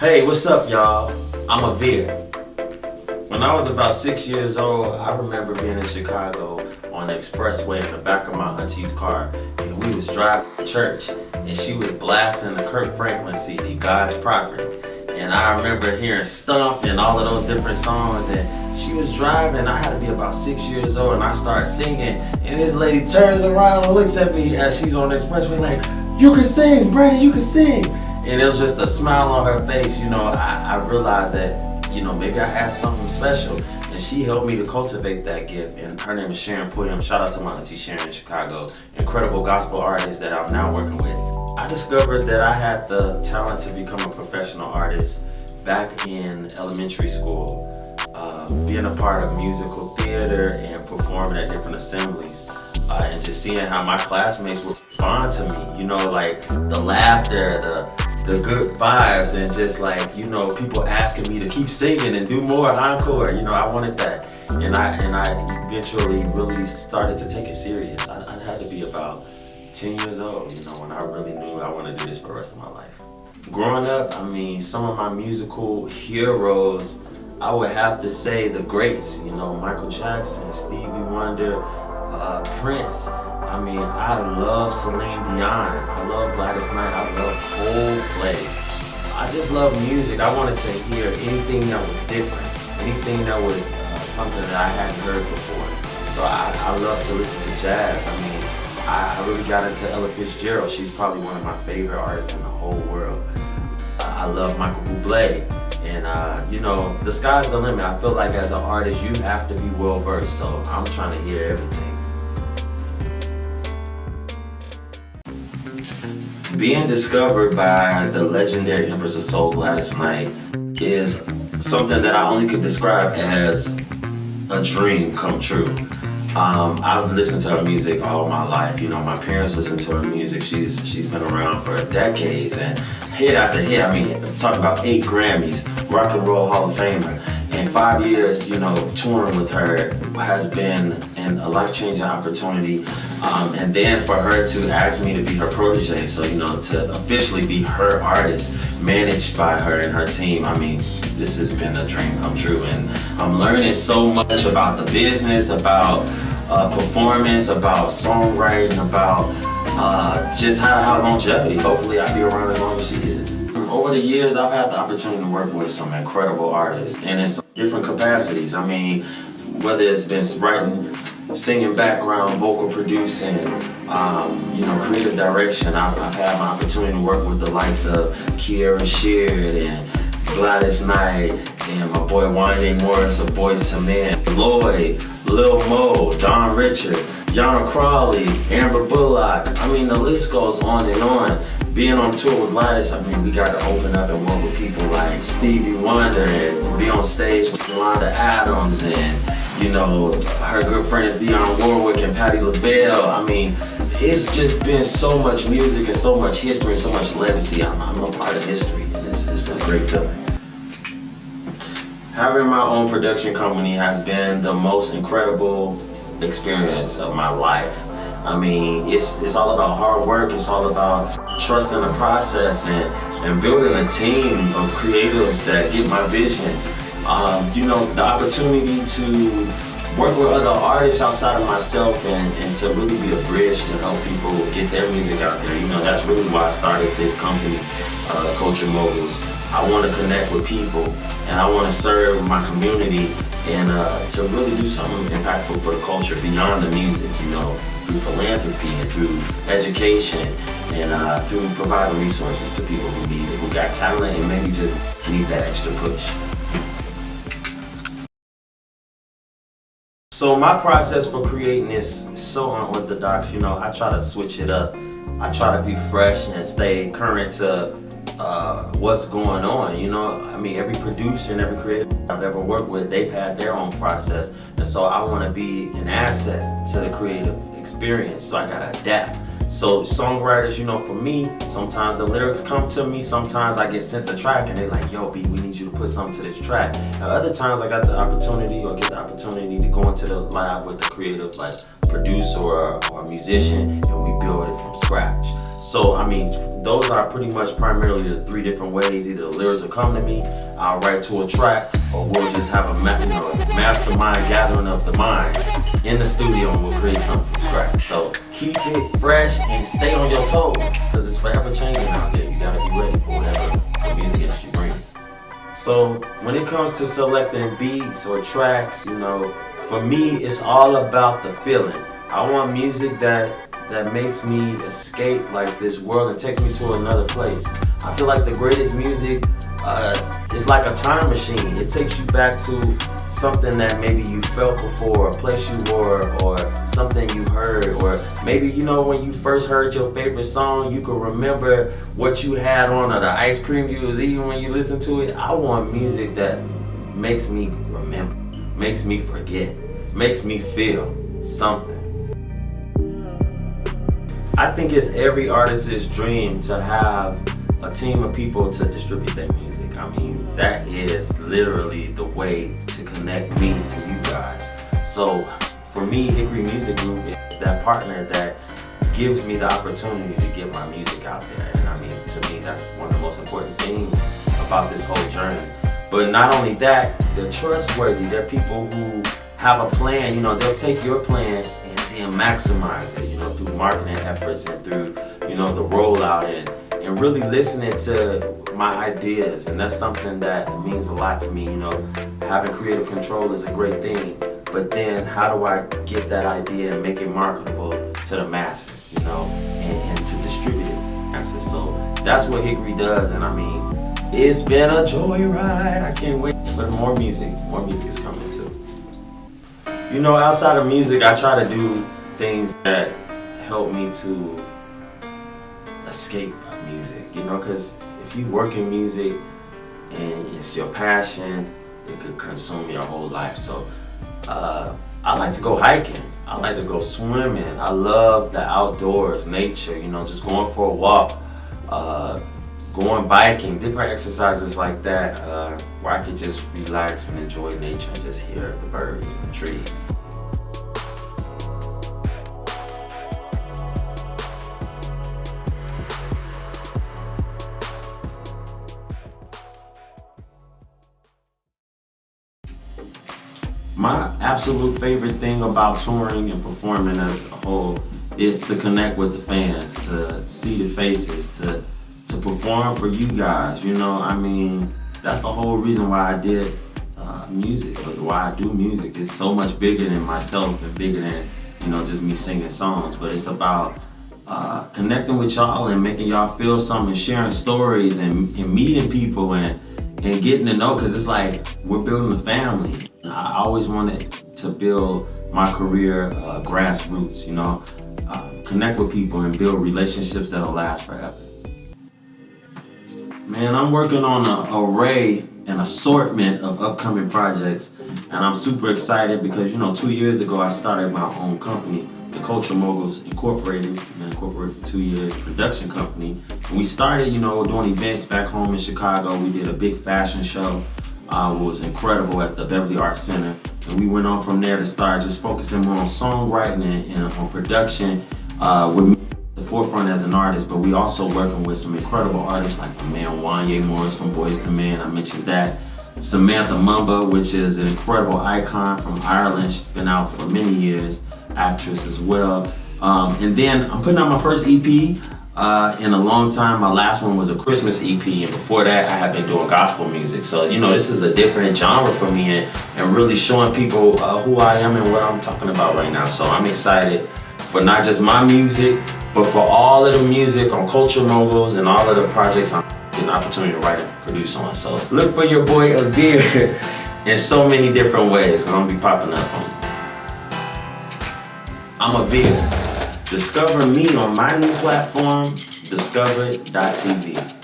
Hey, what's up, y'all? I'm Avehre. When I was about 6 years old, I remember being in Chicago on the expressway in the back of my auntie's car, and we was driving to church, and she was blasting the Kirk Franklin CD, God's Property. And I remember hearing Stump and all of those different songs, and she was driving. I had to be about 6 years old, and I started singing, and this lady turns around and looks at me as she's on the expressway like, "You can sing, Brandon, you can sing." And it was just a smile on her face. I realized that, maybe I had something special. And she helped me to cultivate that gift. And her name is Sharon Pulliam. Shout out to my auntie Sharon in Chicago. Incredible gospel artist that I'm now working with. I discovered that I had the talent to become a professional artist back in elementary school. Being a part of musical theater and performing at different assemblies. And just seeing how my classmates would respond to me. Like the laughter, the good vibes, and just like, people asking me to keep singing and do more encore. I wanted that. And I eventually really started to take it serious. I had to be about 10 years old, when I really knew I wanted to do this for the rest of my life. Growing up, some of my musical heroes, I would have to say the greats, Michael Jackson, Stevie Wonder, Prince. I love Celine Dion, I love Gladys Knight, I love Coldplay. I just love music. I wanted to hear anything that was different, anything that was something that I hadn't heard before. So I love to listen to jazz. I really got into Ella Fitzgerald. She's probably one of my favorite artists in the whole world. I love Michael Bublé. And the sky's the limit. I feel like as an artist, you have to be well versed. So I'm trying to hear everything. Being discovered by the legendary Empress of Soul, Gladys Knight, is something that I only could describe as a dream come true. I've listened to her music all my life. My parents listened to her music. She's been around for decades, and hit after hit. Talk about 8 Grammys, Rock and Roll Hall of Famer. And 5 years, touring with her has been a life-changing opportunity. And then for her to ask me to be her protege, so, to officially be her artist, managed by her and her team, this has been a dream come true. And I'm learning so much about the business, about performance, about songwriting, about just how longevity. Hopefully I'll be around as long as she is. Over the years, I've had the opportunity to work with some incredible artists, and in some different capacities. Whether it's been writing, singing background, vocal producing, creative direction. I've had my opportunity to work with the likes of Kierra Sheard and Gladys Knight, and my boy Wanya Morris of Boyz II Men, Lloyd, Lil Mo, Don Richard, Yana Crawley, Amber Bullock. The list goes on and on. Being on tour with Gladys, we got to open up and work with people like Stevie Wonder and be on stage with Yolanda Adams and, her good friends Dionne Warwick and Patti LaBelle. It's just been so much music and so much history and so much legacy. I'm a part of history, and it's a great feeling. Having my own production company has been the most incredible experience of my life. It's all about hard work. It's all about trusting the process and building a team of creatives that get my vision. The opportunity to work with other artists outside of myself and to really be a bridge to help people get their music out there. That's really why I started this company, Culture Moguls. I want to connect with people, and I want to serve my community and to really do something impactful for the culture beyond the music, through philanthropy and through education and through providing resources to people who need it, who got talent and maybe just need that extra push. So my process for creating is so unorthodox. I try to switch it up. I try to be fresh and stay current to what's going on. Every producer and every creator I've ever worked with, they've had their own process, and so I want to be an asset to the creative experience, so I gotta adapt. So songwriters, for me, sometimes the lyrics come to me, sometimes I get sent the track and they're like, "Yo, B, we need you to put something to this track." And other times I got the opportunity to go into the lab with the creative, like producer or musician, and we build it from scratch. So I mean, those are pretty much primarily the three different ways. Either the lyrics will come to me, I'll write to a track, or we'll just have a mastermind gathering of the minds in the studio and we'll create something from scratch. So keep it fresh and stay on your toes, because it's forever changing out there. You gotta be ready for whatever the music industry brings. So when it comes to selecting beats or tracks, for me, it's all about the feeling. I want music that makes me escape like this world and takes me to another place. I feel like the greatest music is like a time machine. It takes you back to something that maybe you felt before, a place you were, or something you heard, or maybe when you first heard your favorite song, you can remember what you had on or the ice cream you was eating when you listened to it. I want music that makes me remember, makes me forget, makes me feel something. I think it's every artist's dream to have a team of people to distribute their music. I mean, that is literally the way to connect me to you guys. So for me, Hickory Music Group is that partner that gives me the opportunity to get my music out there. And I mean, to me, that's one of the most important things about this whole journey. But not only that, they're trustworthy. They're people who have a plan. They'll take your plan and maximize it, through marketing efforts and through, the rollout and really listening to my ideas. And that's something that means a lot to me. Having creative control is a great thing, but then how do I get that idea and make it marketable to the masses, and to distribute it. So that's what Hickory does. And I mean, it's been a joyride. I can't wait for more music. More music is coming too. Outside of music, I try to do things that help me to escape music, because if you work in music and it's your passion, it could consume your whole life. So I like to go hiking. I like to go swimming. I love the outdoors, nature, just going for a walk, going biking, different exercises like that, where I could just relax and enjoy nature and just hear the birds and the trees. My absolute favorite thing about touring and performing as a whole is to connect with the fans, to see the faces, to perform for you guys. I mean, that's the whole reason why I did music, or why I do music. It's so much bigger than myself and bigger than, just me singing songs. But it's about connecting with y'all and making y'all feel something, sharing stories and meeting people and getting to know, because it's like we're building a family. I always wanted to build my career grassroots, connect with people and build relationships that'll last forever. Man, I'm working on an assortment of upcoming projects, and I'm super excited because 2 years ago I started my own company, the Culture Moguls Incorporated. Been incorporated for 2 years, production company. And we started, doing events back home in Chicago. We did a big fashion show. It was incredible at the Beverly Arts Center. And we went on from there to start just focusing more on songwriting and on production, with me at the forefront as an artist, but we also working with some incredible artists like my man Wanya Morris from Boyz II Men. I mentioned that. Samantha Mumba, which is an incredible icon from Ireland. She's been out for many years, actress as well. And then I'm putting out my first EP in a long time. My last one was a Christmas EP, and before that I have been doing gospel music. So this is a different genre for me, and really showing people who I am and what I'm talking about right now. So I'm excited for not just my music, but for all of the music on Culture Moguls and all of the projects I'm getting an opportunity to write and produce on. So look for your boy Avehre in so many different ways, because I'm gonna be popping up on you. I'm Avehre. Discover me on my new platform, discover.tv.